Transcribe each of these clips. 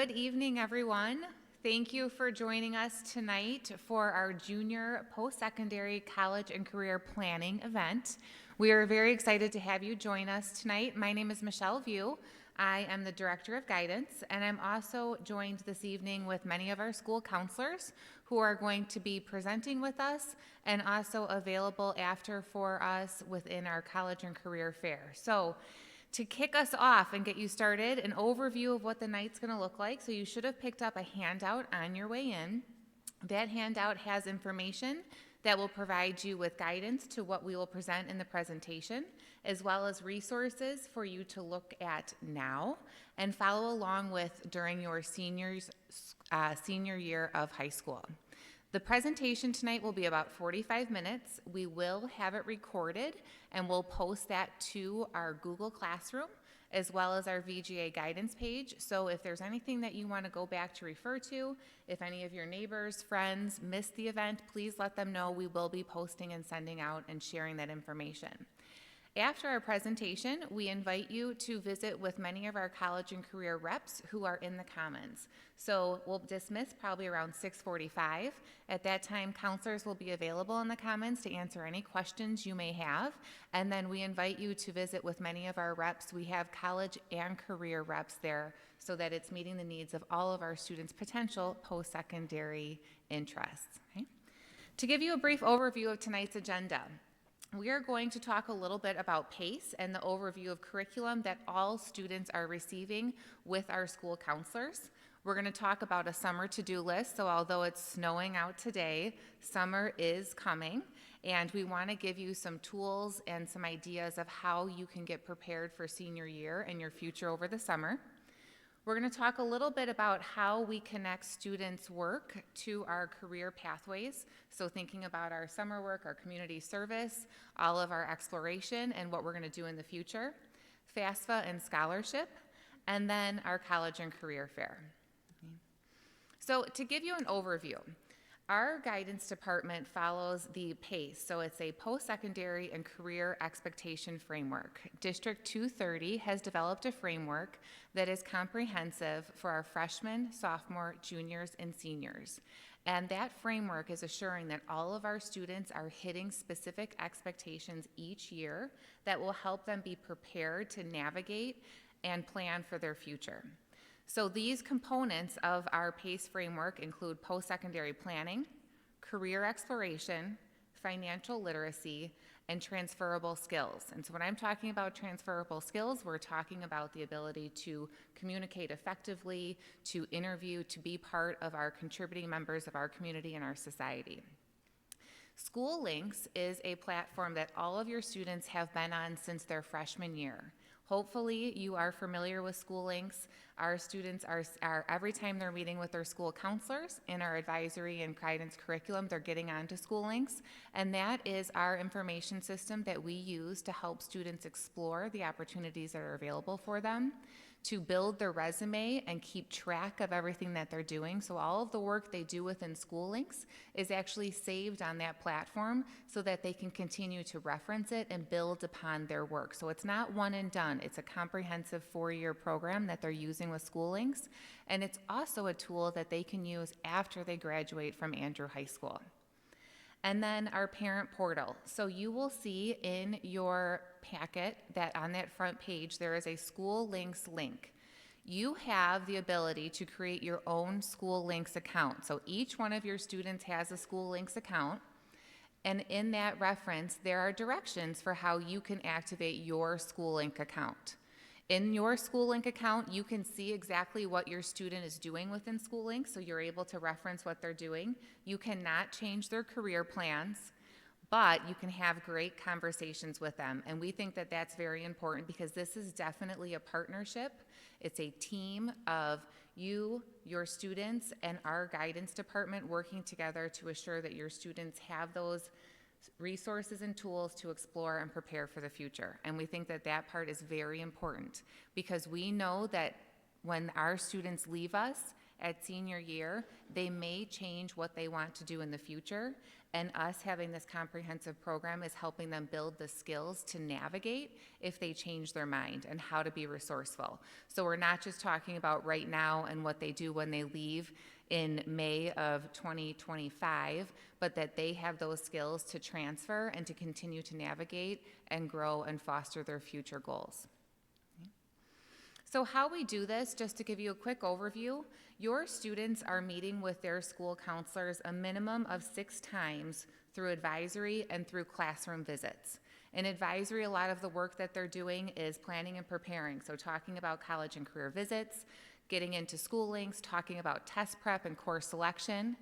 Good evening, everyone. Thank you for joining us tonight for our junior post-secondary college and career planning event. We are very excited to have you join us tonight. My name is Michelle View. I am the Director of Guidance, and I'm also joined this evening with many of our school counselors who are going to be presenting with us and also available after for us within our college and career fair. So, to kick us off and get you started, an overview of what the night's going to look like. So you should have picked up a handout on your way in. That handout has information that will provide you with guidance to what we will present in the presentation, as well as resources for you to look at now and follow along with during your senior year of high school. The presentation tonight will be about 45 minutes. We will have it recorded and we'll post that to our Google Classroom as well as our VGA guidance page. So if there's anything that you want to go back to refer to, if any of your neighbors, friends missed the event, please let them know. We will be posting and sending out and sharing that information. After our presentation, we invite you to visit with many of our college and career reps who are in the Commons. So we'll dismiss probably around 6:45. At that time, counselors will be available in the Commons to answer any questions you may have. And then we invite you to visit with many of our reps. We have college and career reps there so that it's meeting the needs of all of our students' potential post-secondary interests. Okay? To give you a brief overview of tonight's agenda, we are going to talk a little bit about PACE and the overview of curriculum that all students are receiving with our school counselors. We're going to talk about a summer to-do list. So although it's snowing out today, summer is coming, and we want to give you some tools and some ideas of how you can get prepared for senior year and your future over the summer. We're going to talk a little bit about how we connect students' work to our career pathways. So thinking about our summer work, our community service, all of our exploration, and what we're going to do in the future, FAFSA and scholarship, and then our college and career fair. Okay. So to give you an overview, our guidance department follows the PACE, so it's a post-secondary and career expectation framework. District 230 has developed a framework that is comprehensive for our freshmen, sophomore, juniors, and seniors. And that framework is assuring that all of our students are hitting specific expectations each year that will help them be prepared to navigate and plan for their future. So these components of our PACE framework include post-secondary planning, career exploration, financial literacy, and transferable skills. And so when I'm talking about transferable skills, we're talking about the ability to communicate effectively, to interview, to be part of our contributing members of our community and our society. School Links is a platform that all of your students have been on since their freshman year. Hopefully you are familiar with School Links. Our students are every time they're meeting with their school counselors in our advisory and guidance curriculum, they're getting onto School Links, and that is our information system that we use to help students explore the opportunities that are available for them, to build their resume and keep track of everything that they're doing. So all of the work they do within School Links is actually saved on that platform so that they can continue to reference it and build upon their work. So it's not one and done. It's a comprehensive 4-year program that they're using with School Links, and it's also a tool that they can use after they graduate from Andrew High School. And then our parent portal. So you will see in your packet that on that front page there is a School Links link. You have the ability to create your own School Links account. So each one of your students has a School Links account, and in that reference there are directions for how you can activate your School Link account. In your School Link account, you can see exactly what your student is doing within School Link, so you're able to reference what they're doing. You cannot change their career plans, but you can have great conversations with them. And we think that that's very important because this is definitely a partnership. It's a team of you, your students, and our guidance department working together to assure that your students have those resources and tools to explore and prepare for the future. And we think that that part is very important because we know that when our students leave us at senior year, they may change what they want to do in the future, and us having this comprehensive program is helping them build the skills to navigate if they change their mind and how to be resourceful. So we're not just talking about right now and what they do when they leave in May of 2025, but that they have those skills to transfer and to continue to navigate and grow and foster their future goals. So how we do this, just to give you a quick overview, your students are meeting with their school counselors a minimum of 6 times through advisory and through classroom visits. In advisory, a lot of the work that they're doing is planning and preparing, so talking about college and career visits, getting into school links, talking about test prep and course selection.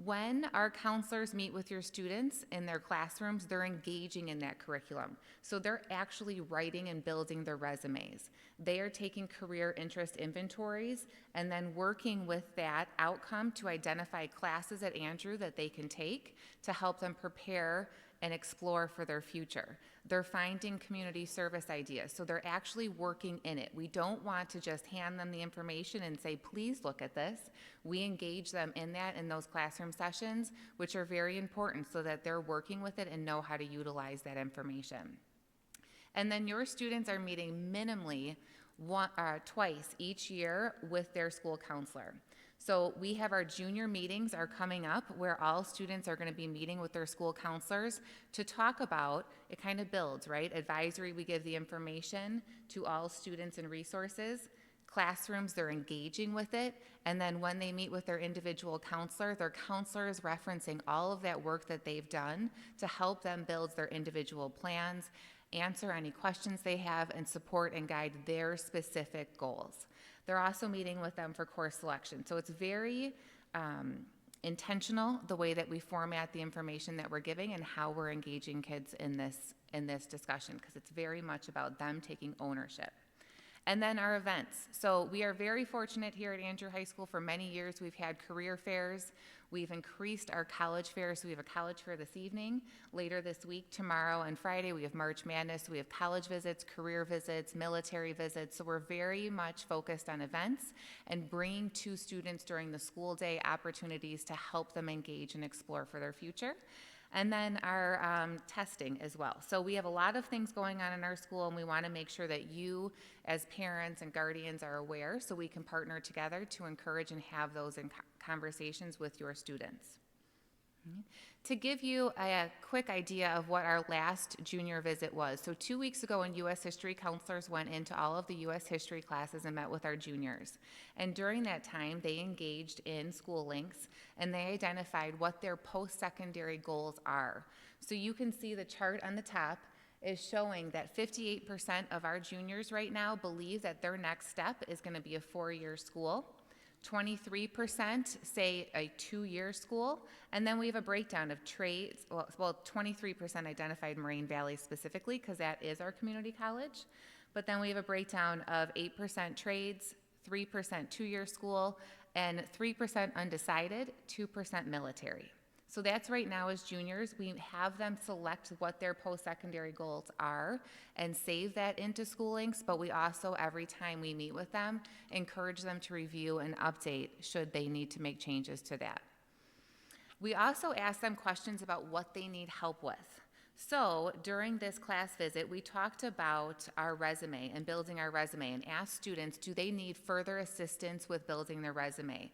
When our counselors meet with your students in their classrooms, they're engaging in that curriculum. So they're actually writing and building their resumes. They are taking career interest inventories and then working with that outcome to identify classes at Andrew that they can take to help them prepare and explore for their future. They're finding community service ideas, so they're actually working in it. We don't want to just hand them the information and say, please look at this. We engage them in that in those classroom sessions, which are very important so that they're working with it and know how to utilize that information. And then your students are meeting minimally twice each year with their school counselor. So we have our junior meetings are coming up where all students are going to be meeting with their school counselors to talk about, it kind of builds, right? Advisory, we give the information to all students and resources. Classrooms, they're engaging with it. And then when they meet with their individual counselor, their counselor is referencing all of that work that they've done to help them build their individual plans, answer any questions they have, and support and guide their specific goals. They're also meeting with them for course selection. So it's very intentional, the way that we format the information that we're giving and how we're engaging kids in this discussion, because it's very much about them taking ownership. And then our events. So we are very fortunate here at Andrew High School. For many years, we've had career fairs. We've increased our college fair. So we have a college fair this evening. Later this week, tomorrow and Friday, we have March Madness. We have college visits, career visits, military visits. So we're very much focused on events and bringing to students during the school day opportunities to help them engage and explore for their future. And then our testing as well. So we have a lot of things going on in our school, and we want to make sure that you as parents and guardians are aware so we can partner together to encourage and have those conversations with your students. To give you a quick idea of what our last junior visit was. So 2 weeks ago in U.S. History, counselors went into all of the U.S. History classes and met with our juniors. And during that time, they engaged in school links and they identified what their post-secondary goals are. So you can see the chart on the top is showing that 58% of our juniors right now believe that their next step is going to be a 4-year school. 23% say a 2-year school, and then we have a breakdown of trades. Well, 23% identified Moraine Valley specifically because that is our community college, but then we have a breakdown of 8% trades, 3% 2-year school, and 3% undecided, 2% military. So that's right now as juniors. We have them select what their post-secondary goals are and save that into school links, but we also, every time we meet with them, encourage them to review and update should they need to make changes to that. We also ask them questions about what they need help with. So during this class visit, we talked about our resume and building our resume and asked students, do they need further assistance with building their resume?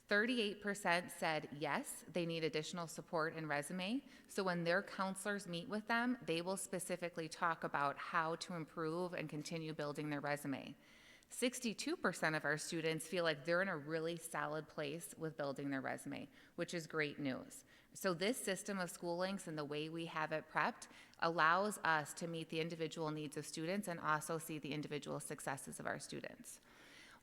38% said yes, they need additional support in resume. So when their counselors meet with them, they will specifically talk about how to improve and continue building their resume. 62% of our students feel like they're in a really solid place with building their resume, which is great news. So this system of school links and the way we have it prepped allows us to meet the individual needs of students and also see the individual successes of our students.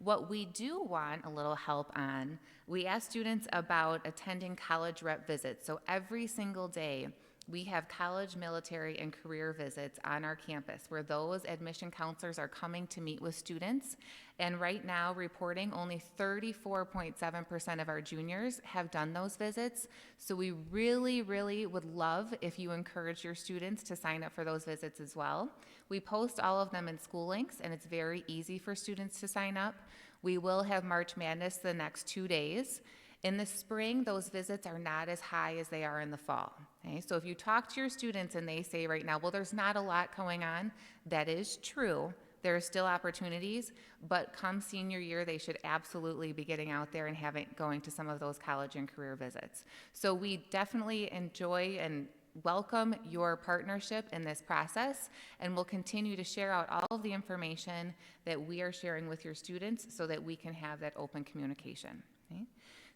What we do want a little help on, we ask students about attending college rep visits. So every single day, we have college, military, and career visits on our campus where those admission counselors are coming to meet with students. And right now, reporting only 34.7% of our juniors have done those visits. So we really, really would love if you encourage your students to sign up for those visits as well. We post all of them in school links, and it's very easy for students to sign up. We will have March Madness the next 2 days. In the spring, those visits are not as high as they are in the fall. Okay? So if you talk to your students and they say right now, well, there's not a lot going on, that is true. There are still opportunities, but come senior year, they should absolutely be getting out there and going to some of those college and career visits. So we definitely enjoy and welcome your partnership in this process, and we'll continue to share out all of the information that we are sharing with your students so that we can have that open communication. Okay?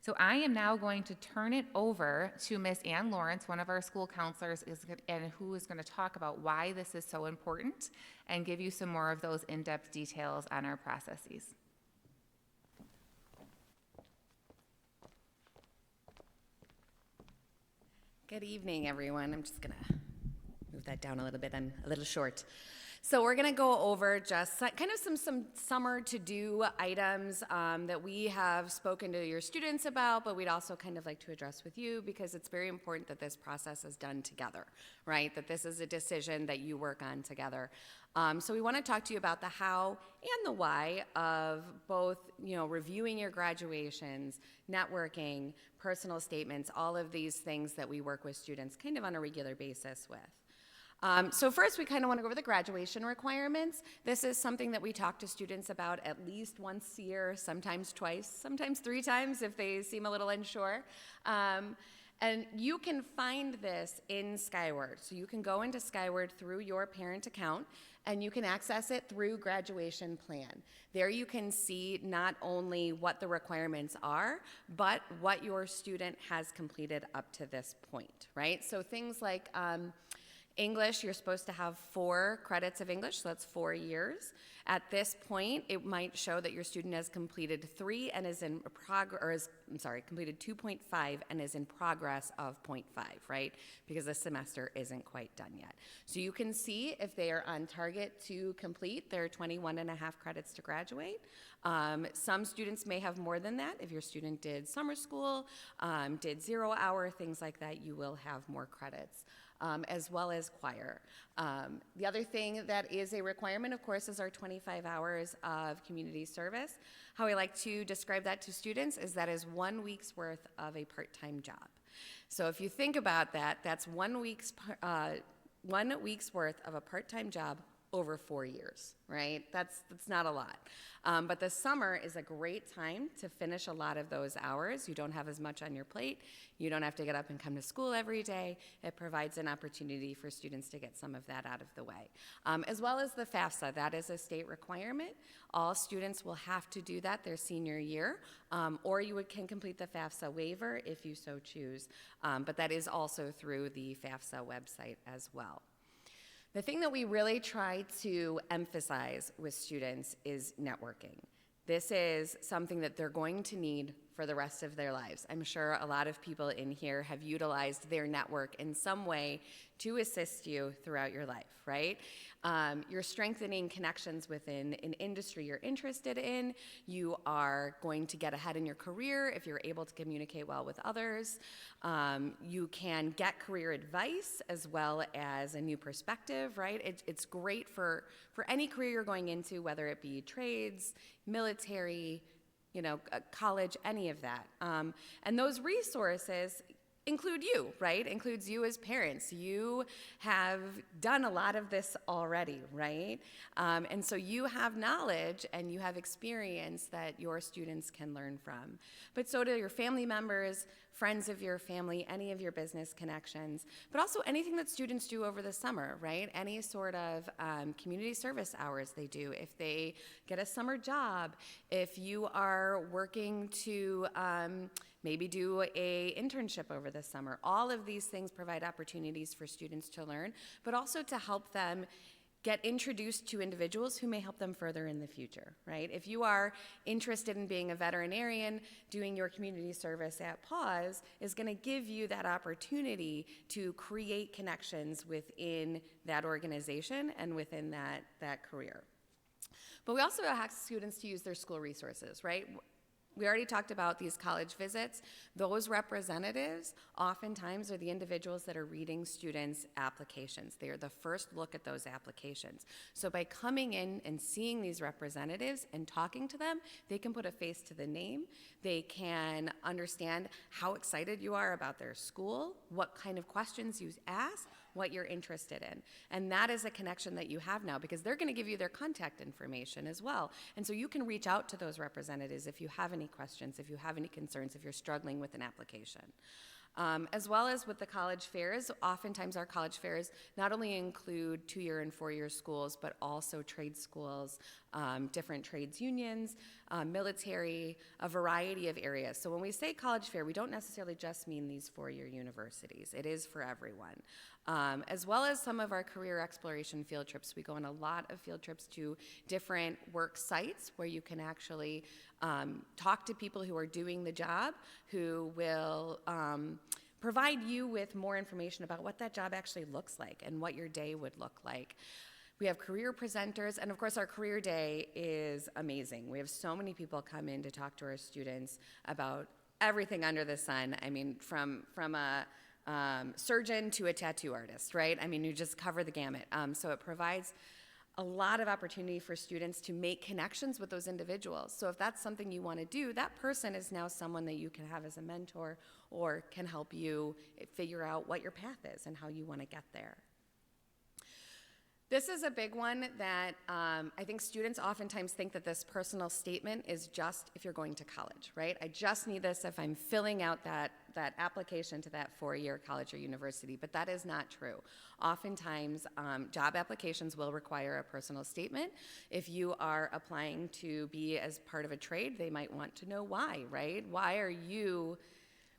So I am now going to turn it over to Miss Ann Lawrence, one of our school counselors, and who is going to talk about why this is so important and give you some more of those in-depth details on our processes. Good evening, everyone. I'm just going to move that down a little bit. I'm a little short. So we're going to go over just kind of some summer to-do items that we have spoken to your students about, but we'd also kind of like to address with you because it's very important that this process is done together, right? That this is a decision that you work on together. So we want to talk to you about the how and the why of both, reviewing your graduations, networking, personal statements, all of these things that we work with students kind of on a regular basis with. So first, we kind of want to go over the graduation requirements. This is something that we talk to students about at least once a year, sometimes twice, sometimes 3 times if they seem a little unsure. And you can find this in Skyward. So you can go into Skyward through your parent account, and you can access it through Graduation Plan. There you can see not only what the requirements are, but what your student has completed up to this point, right? So things like English, you're supposed to have 4 credits of English, so that's 4 years. At this point, it might show that your student has completed 3 and is in progress, completed 2.5 and is in progress of 0.5, right? Because the semester isn't quite done yet. So you can see if they are on target to complete their 21.5 credits to graduate. Some students may have more than that. If your student did summer school, did 0 hour, things like that, you will have more credits. As well as choir. The other thing that is a requirement, of course, is our 25 hours of community service. How I like to describe that to students is that is 1 week's worth of a part-time job. So if you think about that, that's 1 week's worth of a part-time job over 4 years, right? That's not a lot. But the summer is a great time to finish a lot of those hours. You don't have as much on your plate. You don't have to get up and come to school every day. It provides an opportunity for students to get some of that out of the way. As well as the FAFSA, that is a state requirement. All students will have to do that their senior year, or you can complete the FAFSA waiver if you so choose. But that is also through the FAFSA website as well. The thing that we really try to emphasize with students is networking. This is something that they're going to need for the rest of their lives. I'm sure a lot of people in here have utilized their network in some way to assist you throughout your life, right? You're strengthening connections within an industry you're interested in. You are going to get ahead in your career if you're able to communicate well with others. You can get career advice as well as a new perspective, right? It's great for any career you're going into, whether it be trades, military, college, any of that. And those resources include you, right? Includes you as parents. You have done a lot of this already, right? And so you have knowledge and you have experience that your students can learn from. But so do your family members, friends of your family, any of your business connections, but also anything that students do over the summer, right? Any sort of community service hours they do, if they get a summer job, if you are working to maybe do a internship over the summer. All of these things provide opportunities for students to learn, but also to help them get introduced to individuals who may help them further in the future, right? If you are interested in being a veterinarian, doing your community service at PAWS is gonna give you that opportunity to create connections within that organization and within that career. But we also ask students to use their school resources, right? We already talked about these college visits. Those representatives oftentimes are the individuals that are reading students' applications. They are the first look at those applications. So by coming in and seeing these representatives and talking to them, they can put a face to the name. They can understand how excited you are about their school, what kind of questions you ask, what you're interested in. And that is a connection that you have now because they're going to give you their contact information as well. And so you can reach out to those representatives if you have any questions, if you have any concerns, if you're struggling with an application. As well as with the college fairs, oftentimes our college fairs not only include 2-year and 4-year schools, but also trade schools, different trades unions, military, a variety of areas. So when we say college fair, we don't necessarily just mean these 4-year universities. It is for everyone. As well as some of our career exploration field trips. We go on a lot of field trips to different work sites where you can actually talk to people who are doing the job, who will provide you with more information about what that job actually looks like and what your day would look like. We have career presenters, and of course our career day is amazing. We have so many people come in to talk to our students about everything under the sun. I mean, from a surgeon to a tattoo artist, right? I mean, you just cover the gamut. So it provides a lot of opportunity for students to make connections with those individuals. So if that's something you want to do, that person is now someone that you can have as a mentor or can help you figure out what your path is and how you want to get there. This is a big one that I think students oftentimes think that this personal statement is just if you're going to college, right? I just need this if I'm filling out that application to that 4-year college or university, but that is not true. Oftentimes, job applications will require a personal statement. If you are applying to be as part of a trade, they might want to know why, right?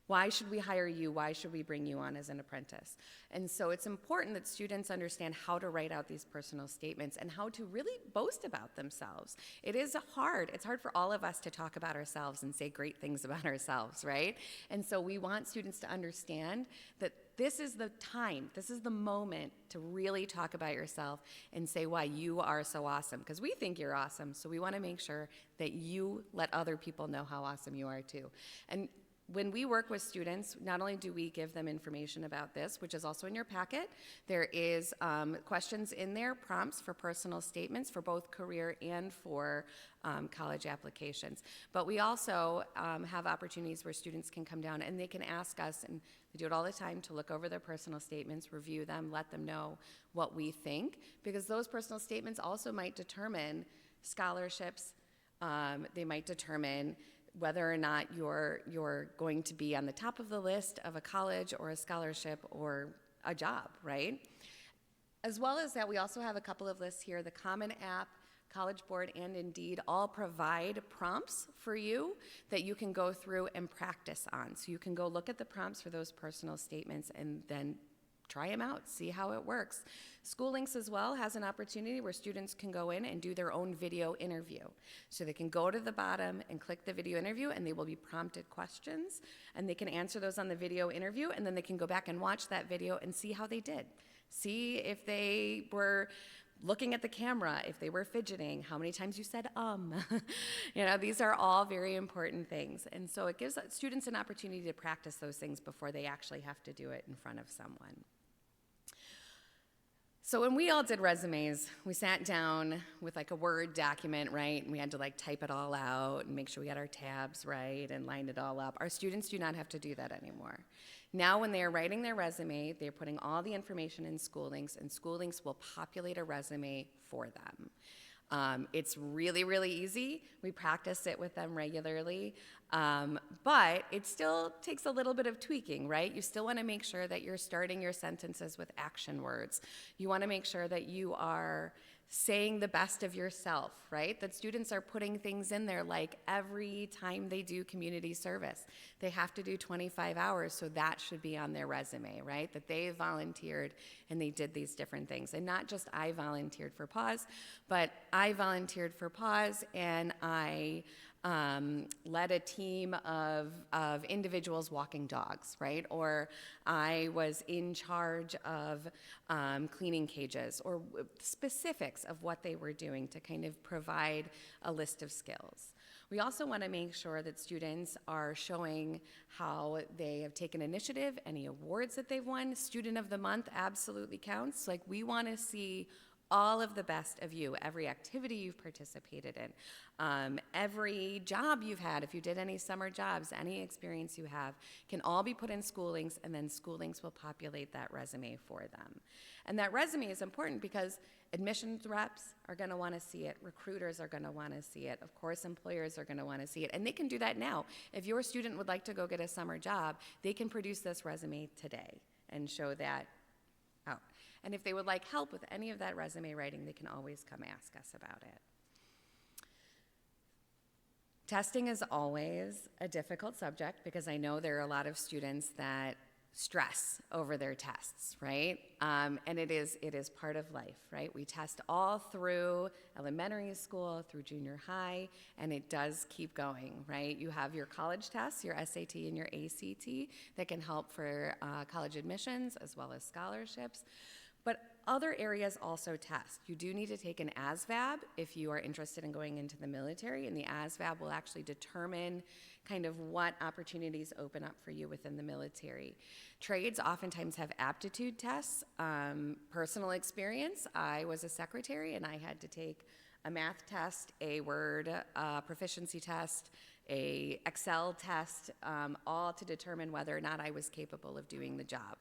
Why should we hire you? Why should we bring you on as an apprentice? And so it's important that students understand how to write out these personal statements and how to really boast about themselves. It's hard for all of us to talk about ourselves and say great things about ourselves, right? And so we want students to understand that this is the time, this is the moment to really talk about yourself and say why you are so awesome, because we think you're awesome, so we want to make sure that you let other people know how awesome you are too. And when we work with students, not only do we give them information about this, which is also in your packet, there is questions in there, prompts for personal statements for both career and for college applications. But we also have opportunities where students can come down and they can ask us, and they do it all the time, to look over their personal statements, review them, let them know what we think, because those personal statements also might determine scholarships. They might determine whether or not you're going to be on the top of the list of a college or a scholarship or a job, right? As well as that, we also have a couple of lists here. The Common App, College Board, and Indeed all provide prompts for you that you can go through and practice on. So you can go look at the prompts for those personal statements and then try them out, see how it works. SchoolLinks as well has an opportunity where students can go in and do their own video interview. So they can go to the bottom and click the video interview, and they will be prompted questions, and they can answer those on the video interview, and then they can go back and watch that video and see how they did. See if they were looking at the camera, if they were fidgeting, how many times you said, these are all very important things. And so it gives students an opportunity to practice those things before they actually have to do it in front of someone. So when we all did resumes, we sat down with like a Word document, right? And we had to like type it all out and make sure we had our tabs right and lined it all up. Our students do not have to do that anymore. Now when they are writing their resume, they're putting all the information in SchoolLinks, and SchoolLinks will populate a resume for them. It's really, really easy. We practice it with them regularly, but it still takes a little bit of tweaking, right? You still want to make sure that you're starting your sentences with action words. You want to make sure that you are saying the best of yourself, right? That students are putting things in there like every time they do community service, they have to do 25 hours, so that should be on their resume, right? That they volunteered and they did these different things. And not just I volunteered for PAWS, but I volunteered for PAWS and I led a team of individuals walking dogs, right? Or I was in charge of cleaning cages, or specifics of what they were doing to kind of provide a list of skills. We also want to make sure that students are showing how they have taken initiative, any awards that they've won. Student of the Month absolutely counts. Like, we want to see all of the best of you, every activity you've participated in, every job you've had, if you did any summer jobs, any experience you have, can all be put in Schoollinks, and then Schoollinks will populate that resume for them. And that resume is important because admissions reps are going to want to see it, recruiters are going to want to see it, of course employers are going to want to see it, and they can do that now. If your student would like to go get a summer job, they can produce this resume today and show that out. And if they would like help with any of that resume writing, they can always come ask us about it. Testing is always a difficult subject because I know there are a lot of students that stress over their tests, right? And it is part of life, right? We test all through elementary school, through junior high, and it does keep going, right? You have your college tests, your SAT and your ACT, that can help for college admissions as well as scholarships. But other areas also test. You do need to take an ASVAB if you are interested in going into the military, and the ASVAB will actually determine kind of what opportunities open up for you within the military. Trades oftentimes have aptitude tests. Personal experience, I was a secretary and I had to take a math test, a Word proficiency test, a Excel test, all to determine whether or not I was capable of doing the job.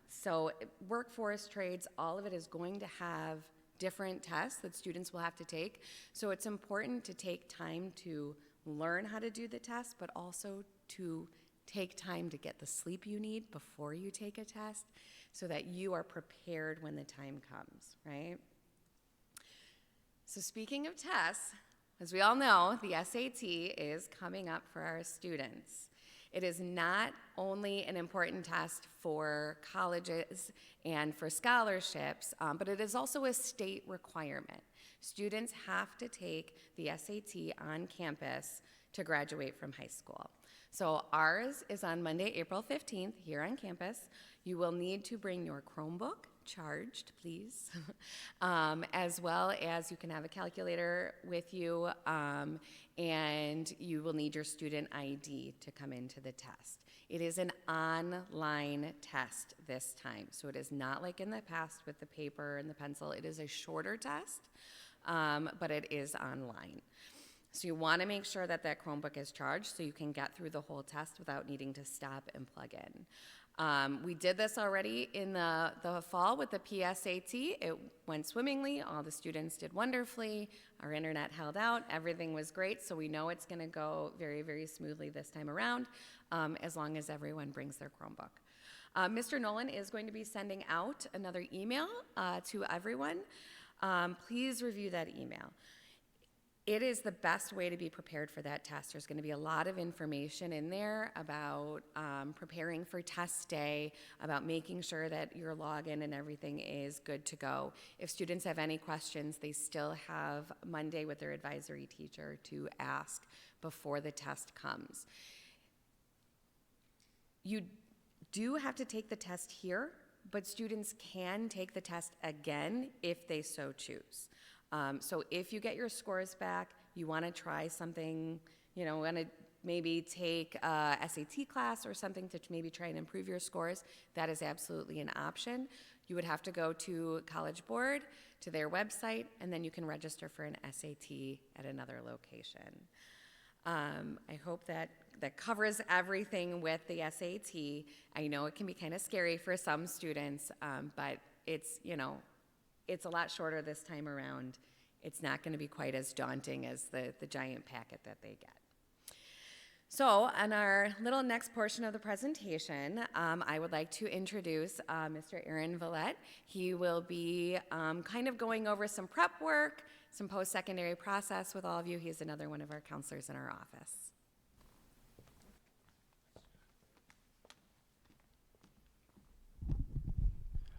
So workforce, trades, all of it is going to have different tests that students will have to take. So it's important to take time to learn how to do the test, but also to take time to get the sleep you need before you take a test so that you are prepared when the time comes, right? So speaking of tests, as we all know, the SAT is coming up for our students. It is not only an important test for colleges and for scholarships, but it is also a state requirement. Students have to take the SAT on campus to graduate from high school. So ours is on Monday, April 15th, here on campus. You will need to bring your Chromebook, charged, please, as well as you can have a calculator with you, and you will need your student ID to come into the test. It is an online test this time, so it is not like in the past with the paper and the pencil. It is a shorter test, but it is online. So you want to make sure that that Chromebook is charged so you can get through the whole test without needing to stop and plug in. We did this already in the fall with the PSAT. It went swimmingly. All the students did wonderfully. Our internet held out. Everything was great. So we know it's going to go very, very smoothly this time around, as long as everyone brings their Chromebook. Mr. Nolan is going to be sending out another email to everyone. Please review that email. It is the best way to be prepared for that test. There's going to be a lot of information in there about preparing for test day, about making sure that your login and everything is good to go. If students have any questions, they still have Monday with their advisory teacher to ask before the test comes. You do have to take the test here, but students can take the test again if they so choose. So if you get your scores back, you want to try something, want to maybe take a SAT class or something to maybe try and improve your scores, that is absolutely an option. You would have to go to College Board, to their website, and then you can register for an SAT at another location. I hope that covers everything with the SAT. I know it can be kind of scary for some students, but it's a lot shorter this time around. It's not going to be quite as daunting as the giant packet that they get. So on our little next portion of the presentation, I would like to introduce Mr. Aaron Villette. He will be kind of going over some prep work, some post-secondary process with all of you. He's another one of our counselors in our office.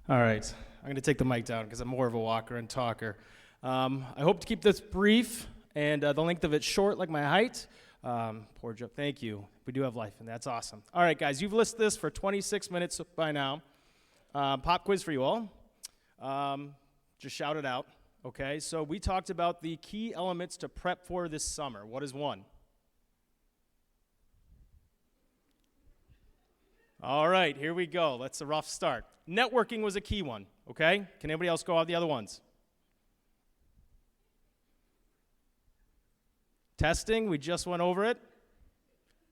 All right, I'm going to take the mic down because I'm more of a walker and talker. I hope to keep this brief and the length of it short like my height. Poor Joe, thank you. We do have life, and that's awesome. All right, guys, you've listed this for 26 minutes by now. Pop quiz for you all. Just shout it out. okay? So we talked about the key elements to prep for this summer. What is one? All right, here we go. That's a rough start. Networking was a key one, okay? Can anybody else go out the other ones? Testing, we just went over it.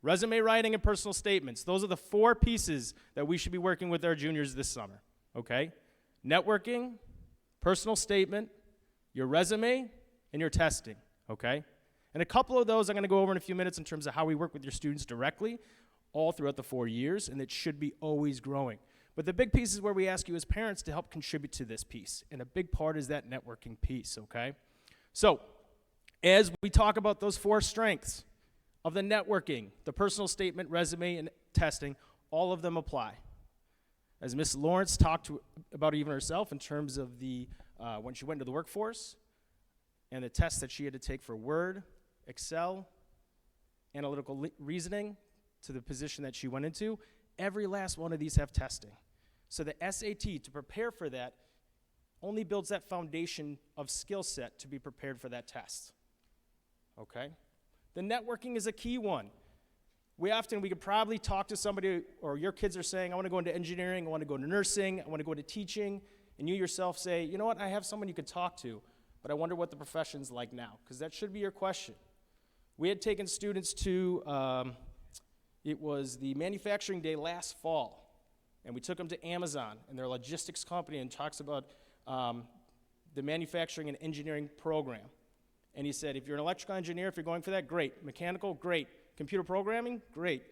Resume writing and personal statements. Those are the 4 pieces that we should be working with our juniors this summer, okay? Networking, personal statement, your resume, and your testing, okay? And a couple of those I'm going to go over in a few minutes in terms of how we work with your students directly all throughout the 4 years, and it should be always growing. But the big piece is where we ask you as parents to help contribute to this piece, and a big part is that networking piece, okay? So, as we talk about those 4 strengths of the networking, the personal statement, resume, and testing, all of them apply. As Ms. Lawrence talked about even herself in terms of the when she went into the workforce and the tests that she had to take for Word, Excel, analytical reasoning to the position that she went into, every last one of these have testing. So the SAT, to prepare for that, only builds that foundation of skill set to be prepared for that test. Okay? The networking is a key one. We could probably talk to somebody, or your kids are saying, I want to go into engineering, I want to go into nursing, I want to go into teaching, and you yourself say, you know what, I have someone you could talk to, but I wonder what the profession's like now, because that should be your question. We had taken students to, it was the manufacturing day last fall, and we took them to Amazon and their logistics company and talks about the manufacturing and engineering program. And he said, if you're an electrical engineer, if you're going for that, great. Mechanical, great. Computer programming, great.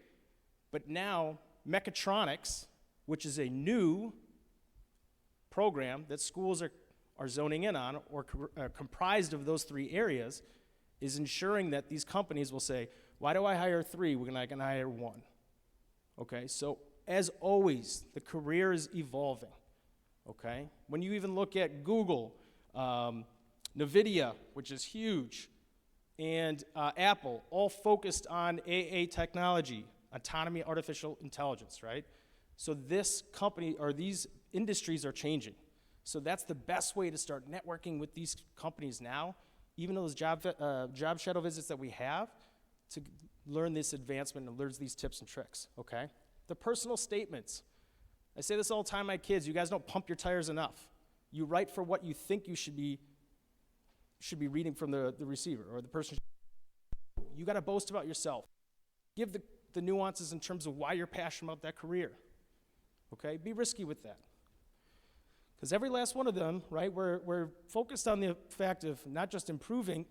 But now, mechatronics, which is a new program that schools are zoning in on, or comprised of those 3 areas, is ensuring that these companies will say, why do I hire 3 when I can hire 1? Okay, so as always, the career is evolving, okay? When you even look at Google, NVIDIA, which is huge, and Apple, all focused on AA technology, autonomy, artificial intelligence, right? So this company, or these industries are changing. So that's the best way to start networking with these companies now, even those job shadow visits that we have, to learn this advancement and learn these tips and tricks, okay? The personal statements. I say this all the time to my kids, you guys don't pump your tires enough. You write for what you think you should be reading from the receiver or the person. You got to boast about yourself. Give the nuances in terms of why you're passionate about that career, okay? Be risky with that. Because every last one of them, right, we're focused on the fact of not just improving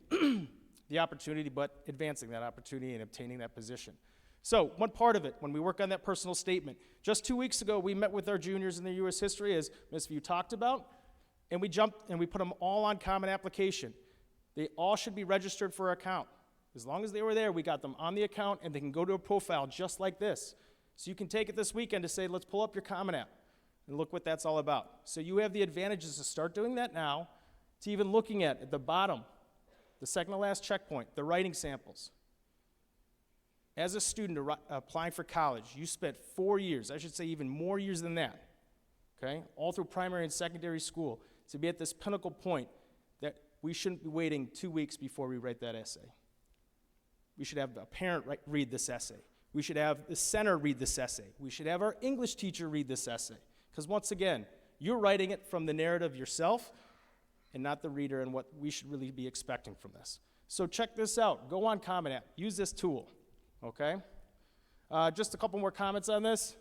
the opportunity, but advancing that opportunity and obtaining that position. So one part of it, when we work on that personal statement, just 2 weeks ago, we met with our juniors in their U.S. history, as Ms. View talked about, and we put them all on Common Application. They all should be registered for our account. As long as they were there, we got them on the account, and they can go to a profile just like this. So you can take it this weekend to say, let's pull up your Common App, and look what that's all about. So you have the advantages to start doing that now, to even looking at the bottom, the second to last checkpoint, the writing samples. As a student applying for college, you spent 4 years, I should say even more years than that, okay, all through primary and secondary school, to be at this pinnacle point that we shouldn't be waiting 2 weeks before we write that essay. We should have a parent read this essay. We should have the center read this essay. We should have our English teacher read this essay. Because once again, you're writing it from the narrative yourself and not the reader and what we should really be expecting from this. So check this out. Go on Common App. Use this tool, okay? Just a couple more comments on this.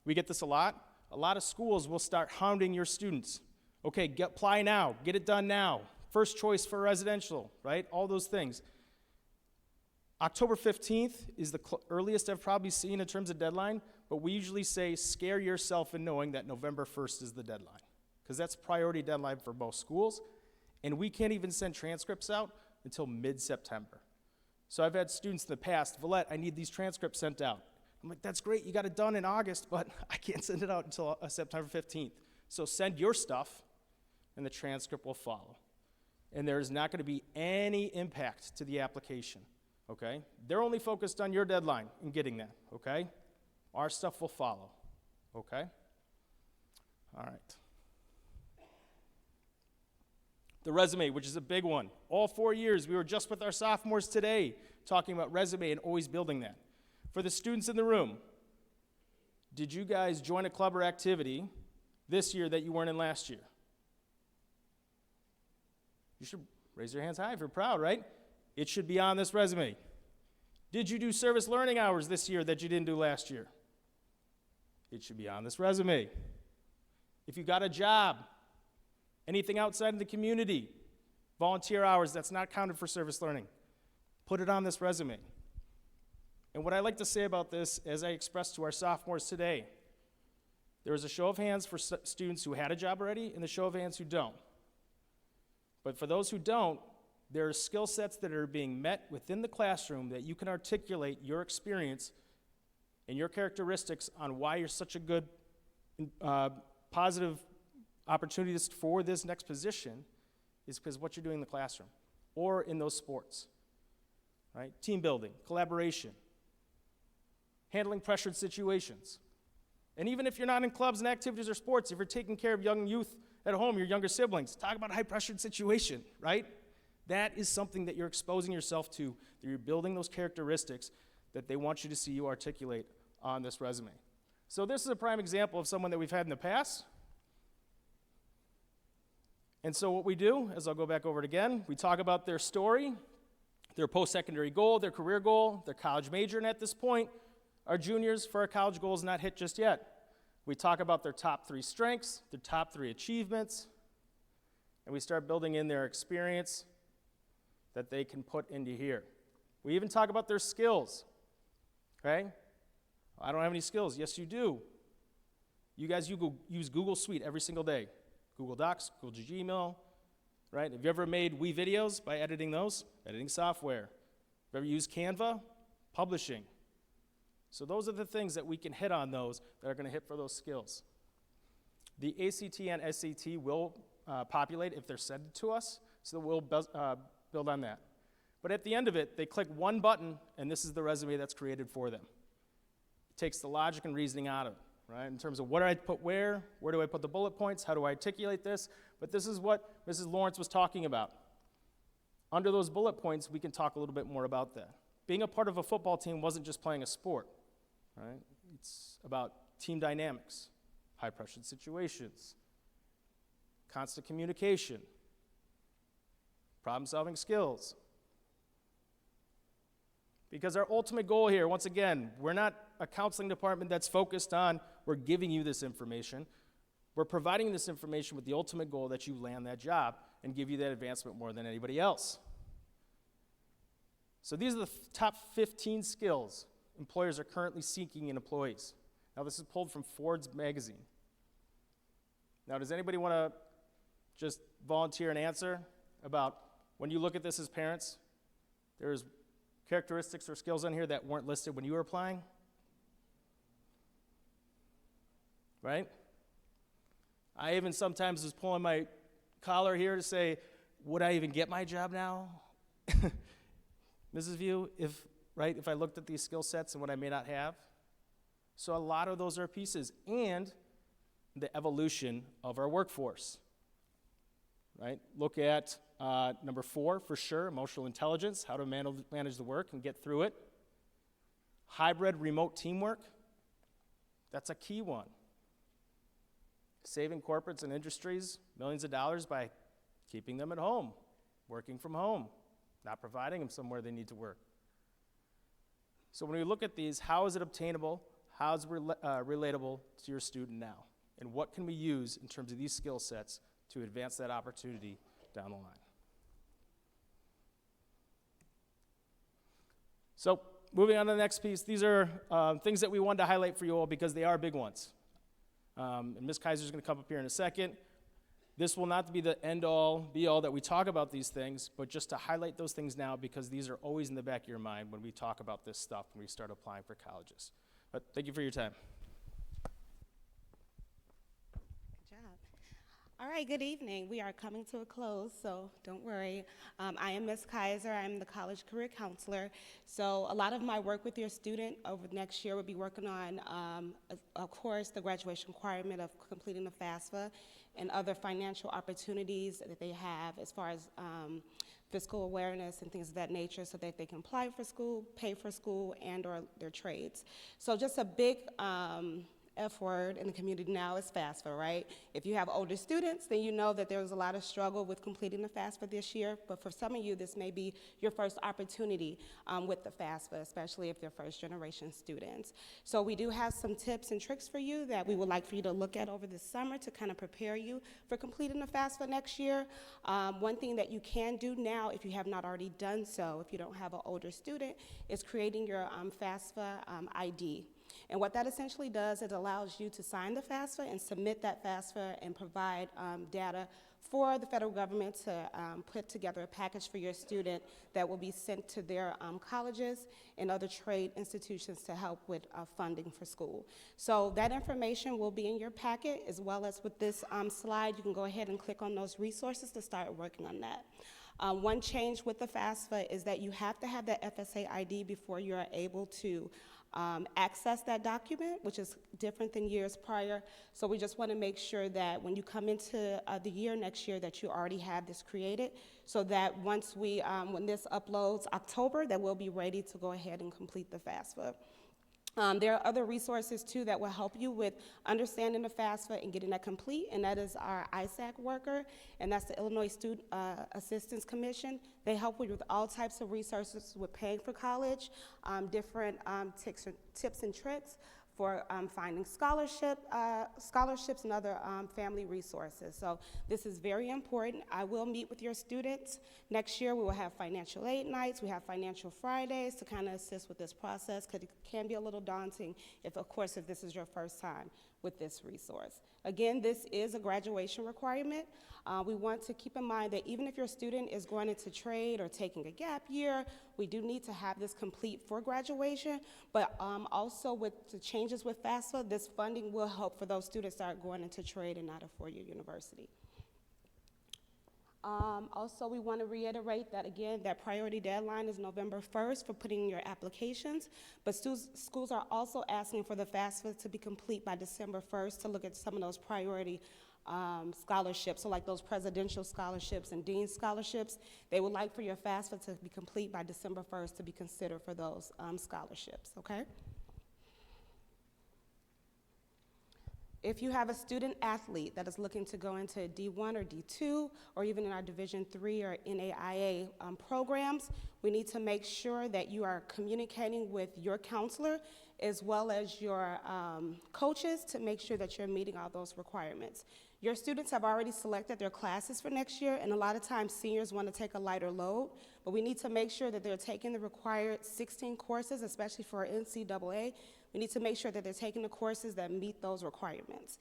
We get this a lot. A lot of schools will start hounding your students. Okay, apply now. Get it done now. First choice for residential, right? All those things. October 15th is the earliest I've probably seen in terms of deadline, but we usually say scare yourself in knowing that November 1st is the deadline, because that's priority deadline for most schools, and we can't even send transcripts out until mid-September. So I've had students in the past, Villette, I need these transcripts sent out. I'm like, that's great, you got it done in August, but I can't send it out until September 15th. So send your stuff, and the transcript will follow. And there is not going to be any impact to the application, okay? They're only focused on your deadline and getting that, okay? Our stuff will follow, okay? All right. The resume, which is a big one. All 4 years, we were just with our sophomores today talking about resume and always building that. For the students in the room, did you guys join a club or activity this year that you weren't in last year? You should raise your hands high if you're proud, right? It should be on this resume. Did you do service learning hours this year that you didn't do last year? It should be on this resume. If you got a job, anything outside of the community, volunteer hours, that's not counted for service learning. Put it on this resume. And what I like to say about this, as I expressed to our sophomores today, there was a show of hands for students who had a job already and a show of hands who don't. But for those who don't, there are skill sets that are being met within the classroom that you can articulate your experience and your characteristics on why you're such a good, positive opportunities for this next position is because what you're doing in the classroom or in those sports, right? Team building, collaboration, handling pressured situations. And even if you're not in clubs and activities or sports, if you're taking care of young youth at home, your younger siblings, talk about a high-pressured situation, right? That is something that you're exposing yourself to, that you're building those characteristics that they want you to see you articulate on this resume. So this is a prime example of someone that we've had in the past. And so what we do, as I'll go back over it again, we talk about their story, their post-secondary goal, their career goal, their college major, and at this point, our juniors, for our college goals, not hit just yet. We talk about their top 3 strengths, their top 3 achievements, and we start building in their experience that they can put into here. We even talk about their skills, okay? I don't have any skills. Yes, you do. You guys use Google Suite every single day. Google Docs, Google Gmail, right? Have you ever made Wii videos by editing those? Editing software. Have you ever used Canva? Publishing. So those are the things that we can hit on those that are going to hit for those skills. The ACT and SAT will populate if they're sent to us, so we'll build on that. But at the end of it, they click one button, and this is the resume that's created for them. It takes the logic and reasoning out of it, right? In terms of what do I put where do I put the bullet points, how do I articulate this? But this is what Mrs. Lawrence was talking about. Under those bullet points, we can talk a little bit more about that. Being a part of a football team wasn't just playing a sport, right? It's about team dynamics, high-pressure situations, constant communication, problem-solving skills. Because our ultimate goal here, once again, we're not a counseling department that's focused on, we're giving you this information. We're providing this information with the ultimate goal that you land that job and give you that advancement more than anybody else. So these are the top 15 skills employers are currently seeking in employees. Now this is pulled from Forbes magazine. Now does anybody want to just volunteer an answer about when you look at this as parents, there's characteristics or skills on here that weren't listed when you were applying? Right? I even sometimes was pulling my collar here to say, would I even get my job now? Mrs. View, if I looked at these skill sets and what I may not have. So a lot of those are pieces. And the evolution of our workforce, right? Look at number 4, for sure, emotional intelligence, how to manage the work and get through it. Hybrid remote teamwork, that's a key one. Saving corporates and industries millions of dollars by keeping them at home, working from home, not providing them somewhere they need to work. So when we look at these, how is it obtainable? How is it relatable to your student now? And what can we use in terms of these skill sets to advance that opportunity down the line? So moving on to the next piece, these are things that we wanted to highlight for you all because they are big ones. And Ms. Kaiser is going to come up here in a second. This will not be the end-all, be-all that we talk about these things, but just to highlight those things now because these are always in the back of your mind when we talk about this stuff when we start applying for colleges. But thank you for your time. Good job. All right, good evening. We are coming to a close, so don't worry. I am Ms. Kaiser. I'm the college career counselor. So a lot of my work with your student over the next year will be working on, of course, the graduation requirement of completing the FAFSA and other financial opportunities that they have as far as fiscal awareness and things of that nature so that they can apply for school, pay for school, and or their trades. So just a big F word in the community now is FAFSA, right? If you have older students, then you know that there was a lot of struggle with completing the FAFSA this year, but for some of you, this may be your first opportunity with the FAFSA, especially if they're first-generation students. So we do have some tips and tricks for you that we would like for you to look at over the summer to kind of prepare you for completing the FAFSA next year. One thing that you can do now, if you have not already done so, if you don't have an older student, is creating your FAFSA ID. And what that essentially does, it allows you to sign the FAFSA and submit that FAFSA and provide data for the federal government to put together a package for your student that will be sent to their colleges and other trade institutions to help with funding for school. So that information will be in your packet, as well as with this slide. You can go ahead and click on those resources to start working on that. One change with the FAFSA is that you have to have that FSA ID before you are able to access that document, which is different than years prior. So we just want to make sure that when you come into the year next year that you already have this created, so that once when this uploads October, that we'll be ready to go ahead and complete the FAFSA. There are other resources, too, that will help you with understanding the FAFSA and getting that complete, and that is our ISAC worker, and that's the Illinois Student Assistance Commission. They help you with all types of resources with paying for college, different tips and tricks for finding scholarships and other family resources. So this is very important. I will meet with your students. Next year we will have financial aid nights. We have financial Fridays to kind of assist with this process, because it can be a little daunting if this is your first time with this resource. Again, this is a graduation requirement. We want to keep in mind that even if your student is going into trade or taking a gap year, we do need to have this complete for graduation, but also with the changes with FAFSA, this funding will help for those students that are going into trade and not a four-year university. Also, we want to reiterate that, again, that priority deadline is November 1st for putting in your applications, but schools are also asking for the FAFSA to be complete by December 1st to look at some of those priority scholarships, so like those presidential scholarships and dean scholarships. They would like for your FAFSA to be complete by December 1st to be considered for those scholarships, okay? If you have a student athlete that is looking to go into D1 or D2, or even in our Division III or NAIA programs, we need to make sure that you are communicating with your counselor as well as your coaches to make sure that you're meeting all those requirements. Your students have already selected their classes for next year, and a lot of times seniors want to take a lighter load, but we need to make sure that they're taking the required 16 courses, especially for NCAA. We need to make sure that they're taking the courses that meet those requirements.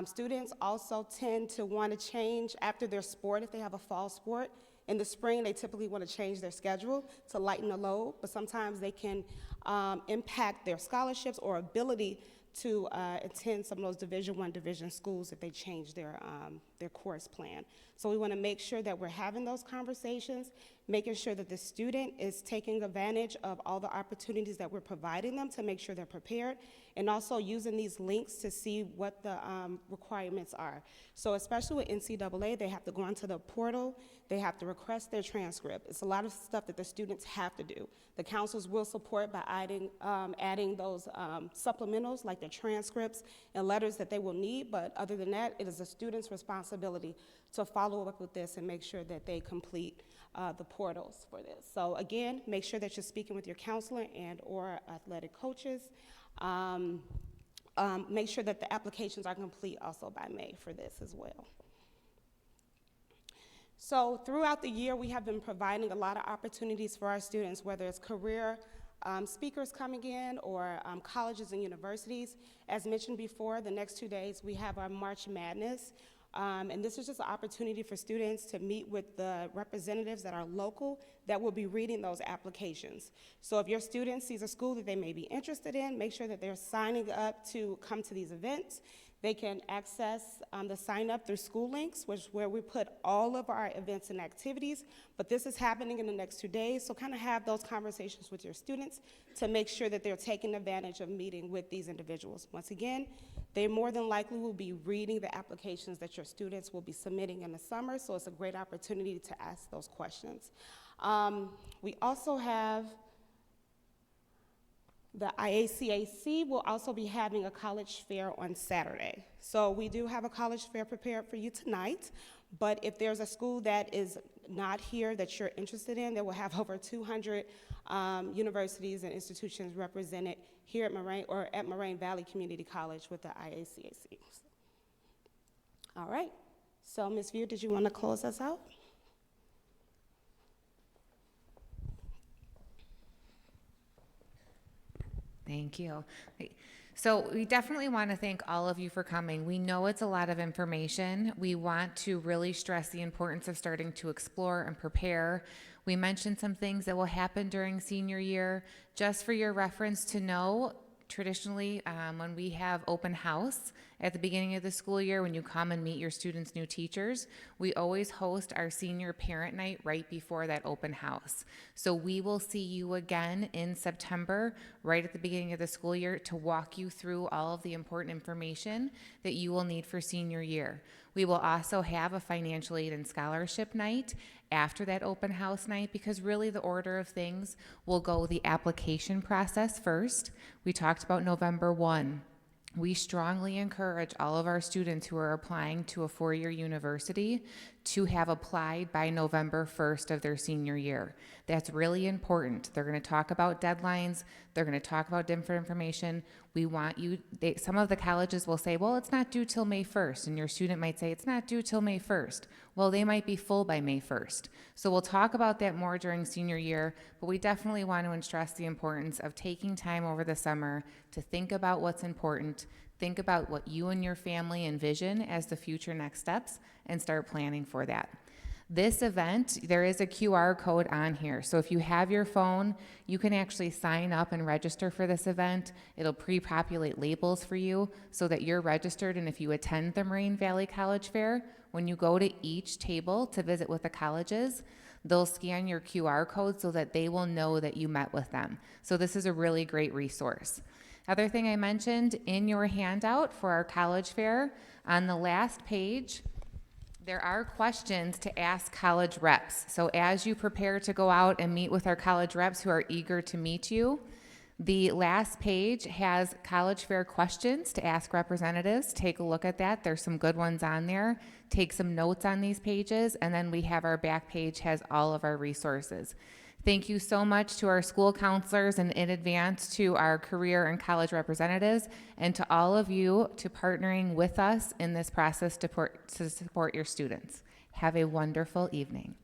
Students also tend to want to change after their sport if they have a fall sport. In the spring, they typically want to change their schedule to lighten the load, but sometimes they can impact their scholarships or ability to attend some of those Division I, Division schools if they change their course plan. So we want to make sure that we're having those conversations, making sure that the student is taking advantage of all the opportunities that we're providing them to make sure they're prepared, and also using these links to see what the requirements are. So especially with NCAA, they have to go onto the portal, they have to request their transcript. It's a lot of stuff that the students have to do. The counselors will support by adding those supplementals like their transcripts and letters that they will need, but other than that, it is a student's responsibility to follow up with this and make sure that they complete the portals for this. So again, make sure that you're speaking with your counselor and or athletic coaches. Make sure that the applications are complete also by May for this as well. So throughout the year, we have been providing a lot of opportunities for our students, whether it's career speakers coming in or colleges and universities. As mentioned before, the next 2 days, we have our March Madness. And this is just an opportunity for students to meet with the representatives that are local that will be reading those applications. So if your student sees a school that they may be interested in, make sure that they're signing up to come to these events. They can access the sign up through School Links, which is where we put all of our events and activities. But this is happening in the next 2 days, so kind of have those conversations with your students to make sure that they're taking advantage of meeting with these individuals. Once again, they more than likely will be reading the applications that your students will be submitting in the summer, so it's a great opportunity to ask those questions. We also have the IACAC will also be having a college fair on Saturday. So we do have a college fair prepared for you tonight, but if there's a school that is not here that you're interested in, that will have over 200 universities and institutions represented here at Moraine Valley Community College with the IACAC. All right, so Ms. Vere, did you want to close us out? Thank you. So we definitely want to thank all of you for coming. We know it's a lot of information. We want to really stress the importance of starting to explore and prepare. We mentioned some things that will happen during senior year. Just for your reference to know, traditionally, when we have open house at the beginning of the school year, when you come and meet your students' new teachers, we always host our senior parent night right before that open house. So we will see you again in September, right at the beginning of the school year, to walk you through all of the important information that you will need for senior year. We will also have a financial aid and scholarship night after that open house night, because really the order of things will go the application process first. We talked about November 1. We strongly encourage all of our students who are applying to a four-year university to have applied by November 1st of their senior year. That's really important. They're going to talk about deadlines. They're going to talk about different information. We want you, some of the colleges will say, well, it's not due till May 1st, and your student might say, it's not due till May 1st. Well, they might be full by May 1st. So we'll talk about that more during senior year, but we definitely want to stress the importance of taking time over the summer to think about what's important, think about what you and your family envision as the future next steps, and start planning for that. This event, there is a QR code on here. So if you have your phone, you can actually sign up and register for this event. It'll pre-populate labels for you so that you're registered. And if you attend the Moraine Valley College Fair, when you go to each table to visit with the colleges, they'll scan your QR code so that they will know that you met with them. So this is a really great resource. Other thing I mentioned in your handout for our college fair, on the last page, there are questions to ask college reps. So as you prepare to go out and meet with our college reps who are eager to meet you, the last page has college fair questions to ask representatives. Take a look at that. There's some good ones on there. Take some notes on these pages, and then we have our back page has all of our resources. Thank you so much to our school counselors and in advance to our career and college representatives, and to all of you to partnering with us in this process to support your students. Have a wonderful evening.